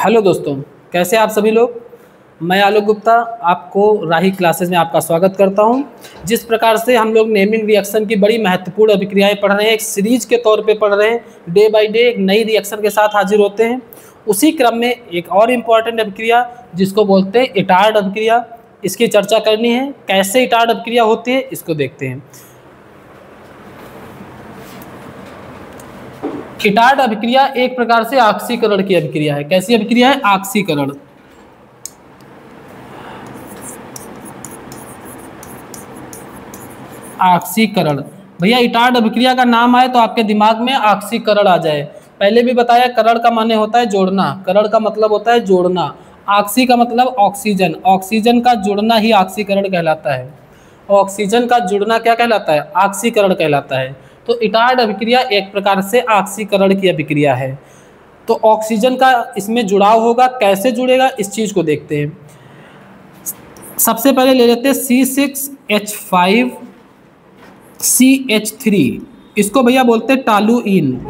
Hello दोस्तों, कैसे आप सभी लोग। मैं आलोक गुप्ता आपको राही क्लासेस में आपका स्वागत करता हूं। जिस प्रकार से हम लोग नेमिंग रिएक्शन की बड़ी महत्वपूर्ण अभिक्रियाएं पढ़ रहे हैं, एक सीरीज के तौर पे पढ़ रहे हैं, डे बाय डे एक नई रिएक्शन के साथ हाजिर होते हैं। उसी क्रम में एक और इम्पॉर्टेंट अभिक्रिया जिसको बोलते हैं इटार्ड अभिक्रिया, इसकी चर्चा करनी है। कैसे इटार्ड अभिक्रिया होती है इसको देखते हैं। इटार्ड अभिक्रिया एक प्रकार से ऑक्सीकरण की अभिक्रिया है। कैसी अभिक्रिया है? ऑक्सीकरण। ऑक्सीकरण भैया, इटार्ड अभिक्रिया का नाम आए तो आपके दिमाग में ऑक्सीकरण आ जाए। पहले भी बताया, करण का माने होता है जोड़ना, करण का मतलब होता है जोड़ना, ऑक्सी का मतलब ऑक्सीजन, ऑक्सीजन का जुड़ना ही ऑक्सीकरण कहलाता है। ऑक्सीजन का जुड़ना क्या कहलाता है? ऑक्सीकरण कहलाता है। तो इटार्ड अभिक्रिया एक प्रकार से ऑक्सीकरण की अभिक्रिया है। तो ऑक्सीजन का इसमें जुड़ाव होगा, कैसे जुड़ेगा इस चीज़ को देखते हैं। सबसे पहले ले लेते हैं C6H5CH3, इसको भैया बोलते हैं टॉलुइन।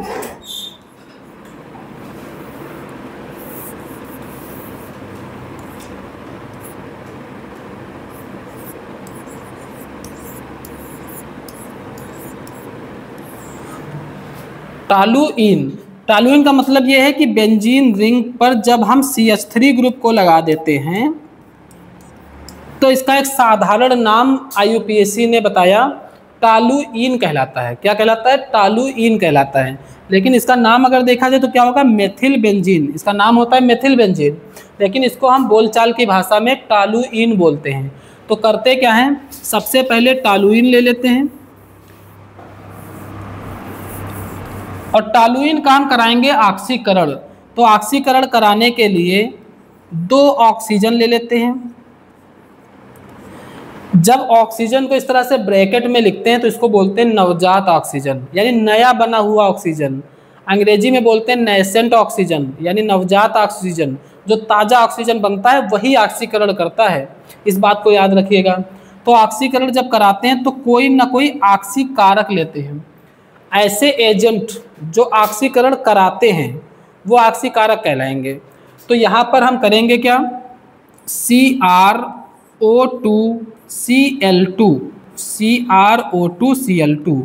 टॉलुइन, टॉलुइन का मतलब ये है कि बेंजीन रिंग पर जब हम CH3 ग्रुप को लगा देते हैं तो इसका एक साधारण नाम IUPAC ने बताया टॉलुइन कहलाता है। क्या कहलाता है? टॉलुइन कहलाता है। लेकिन इसका नाम अगर देखा जाए तो क्या होगा? Methyl benzene. इसका नाम होता है मेथिल बेंजीन, लेकिन इसको हम बोलचाल की भाषा में टॉलुइन बोलते हैं। तो करते क्या हैं, सबसे पहले टॉलुइन ले लेते हैं और टॉलुइन का हम कराएंगे ऑक्सीकरण। तो ऑक्सीकरण कराने के लिए 2 ऑक्सीजन ले लेते हैं। जब ऑक्सीजन को इस तरह से ब्रैकेट में लिखते हैं तो इसको बोलते हैं नवजात ऑक्सीजन, यानी नया बना हुआ ऑक्सीजन। अंग्रेजी में बोलते हैं नेसेंट ऑक्सीजन, यानी नवजात ऑक्सीजन। जो ताज़ा ऑक्सीजन बनता है वही ऑक्सीकरण करता है, इस बात को याद रखिएगा। तो ऑक्सीकरण जब कराते हैं तो कोई ना कोई ऑक्सीकारक लेते हैं। ऐसे एजेंट जो ऑक्सीकरण कराते हैं वो ऑक्सीकारक कहलाएंगे। तो यहाँ पर हम करेंगे क्या? CrO2Cl2,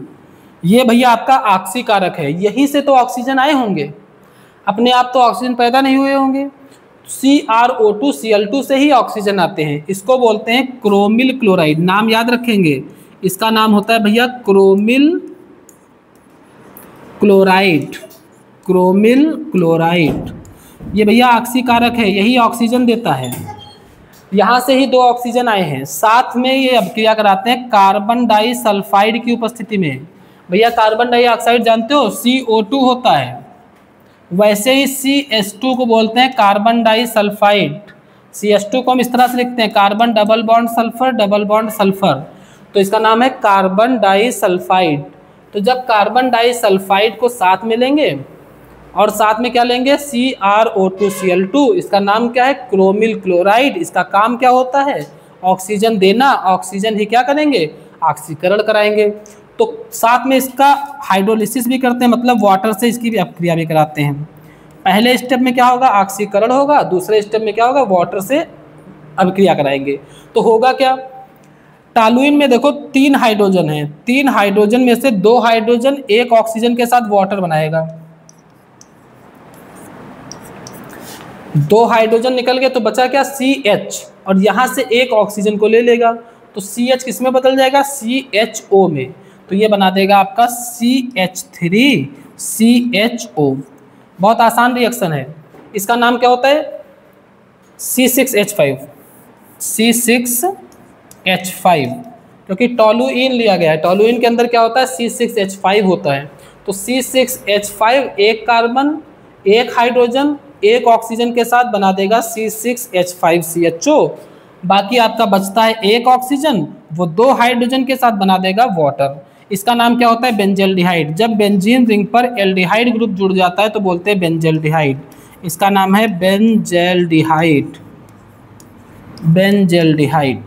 ये भैया आपका ऑक्सीकारक है। यहीं से तो ऑक्सीजन आए होंगे, अपने आप तो ऑक्सीजन पैदा नहीं हुए होंगे। CrO2Cl2 से ही ऑक्सीजन आते हैं। इसको बोलते हैं क्रोमिल क्लोराइड। नाम याद रखेंगे, इसका नाम होता है भैया क्रोमिल क्लोराइड। क्रोमिल क्लोराइड ये भैया ऑक्सीकारक है, यही ऑक्सीजन देता है। यहाँ से ही 2 ऑक्सीजन आए हैं। साथ में ये अभिक्रिया कराते हैं कार्बन डाइसल्फाइड की उपस्थिति में। भैया कार्बन डाइऑक्साइड जानते हो CO2 होता है, वैसे ही CH2 को बोलते हैं कार्बन डाइसल्फाइड। CH2 को हम इस तरह से लिखते हैं carbon double bond sulphur double bond sulphur, तो इसका नाम है कार्बन डाइसल्फाइड। तो जब कार्बन डाइसल्फाइड को साथ में लेंगे और साथ में क्या लेंगे? CrO2Cl2, इसका नाम क्या है? Chromyl chloride. इसका काम क्या होता है? ऑक्सीजन देना। ऑक्सीजन ही क्या करेंगे? ऑक्सीकरण कराएंगे। तो साथ में इसका हाइड्रोलिसिस भी करते हैं, मतलब वाटर से इसकी भी अभिक्रिया भी कराते हैं। पहले स्टेप में क्या होगा? ऑक्सीकरण होगा। दूसरे स्टेप में क्या होगा? वाटर से अभिक्रिया कराएंगे। तो होगा क्या? टॉलुइन में देखो 3 हाइड्रोजन हैं। 3 हाइड्रोजन में से 2 हाइड्रोजन एक ऑक्सीजन के साथ वाटर बनाएगा। 2 हाइड्रोजन निकल गए तो बचा क्या? CH, और यहाँ से एक ऑक्सीजन को ले लेगा तो CH किस में बदल जाएगा? CHO में। तो ये बना देगा आपका CH3CHO। बहुत आसान रिएक्शन है। इसका नाम क्या होता है? C6H5, C6H5, क्योंकि टॉलुइन लिया गया है। टॉलुइन के अंदर क्या होता है? C6H5 होता है। तो C6H5 एक कार्बन, एक हाइड्रोजन, एक ऑक्सीजन के साथ बना देगा C6H5CHO। बाकी आपका बचता है एक ऑक्सीजन, वो 2 हाइड्रोजन के साथ बना देगा वाटर। इसका नाम क्या होता है? बेंजल्डिहाइड। जब बेंजीन रिंग पर एल्डिहाइड ग्रुप जुड़ जाता है तो बोलते हैं बेंजल्डिहाइड। इसका नाम है बेंजल्डिहाइड। बेंजल्डिहाइड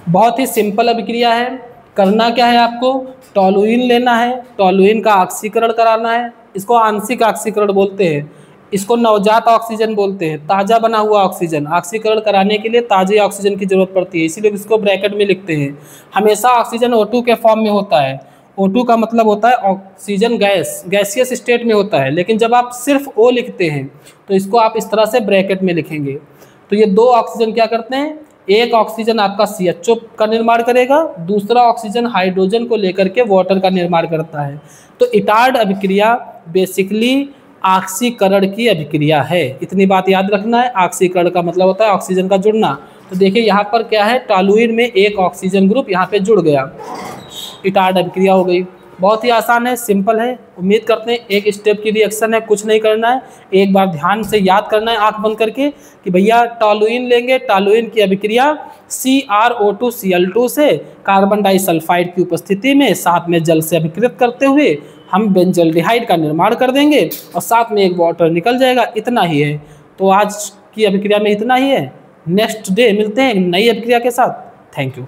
बहुत ही सिंपल अभिक्रिया है। करना क्या है आपको? टॉलुइन लेना है, टॉलुइन का ऑक्सीकरण कराना है। इसको आंशिक ऑक्सीकरण बोलते हैं। इसको नवजात ऑक्सीजन बोलते हैं, ताज़ा बना हुआ ऑक्सीजन। ऑक्सीकरण कराने के लिए ताज़े ऑक्सीजन की जरूरत पड़ती है, इसीलिए इसको ब्रैकेट में लिखते हैं। हमेशा ऑक्सीजन O2 के फॉर्म में होता है। O2 का मतलब होता है ऑक्सीजन गैस, गैसियस स्टेट में होता है। लेकिन जब आप सिर्फ O लिखते हैं तो इसको आप इस तरह से ब्रैकेट में लिखेंगे। तो ये दो ऑक्सीजन क्या करते हैं, एक ऑक्सीजन आपका CHO का निर्माण करेगा, दूसरा ऑक्सीजन हाइड्रोजन को लेकर के वाटर का निर्माण करता है। तो इटार्ड अभिक्रिया बेसिकली ऑक्सीकरण की अभिक्रिया है। इतनी बात याद रखना है, ऑक्सीकरण का मतलब होता है ऑक्सीजन का जुड़ना। तो देखिए यहाँ पर क्या है, टॉलुइन में एक ऑक्सीजन ग्रुप यहाँ पे जुड़ गया, इटार्ड अभिक्रिया हो गई। बहुत ही आसान है, सिंपल है। उम्मीद करते हैं एक स्टेप की रिएक्शन है, कुछ नहीं करना है, एक बार ध्यान से याद करना है आंख बंद करके कि भैया टॉलुइन लेंगे, टॉलुइन की अभिक्रिया CrO2Cl2 से कार्बन डाइसल्फाइड की उपस्थिति में साथ में जल से अभिकृत करते हुए हम बेंजल्डिहाइड का निर्माण कर देंगे और साथ में एक वाटर निकल जाएगा। इतना ही है। तो आज की अभिक्रिया में इतना ही है। नेक्स्ट डे मिलते हैं एक नई अभिक्रिया के साथ। Thank you.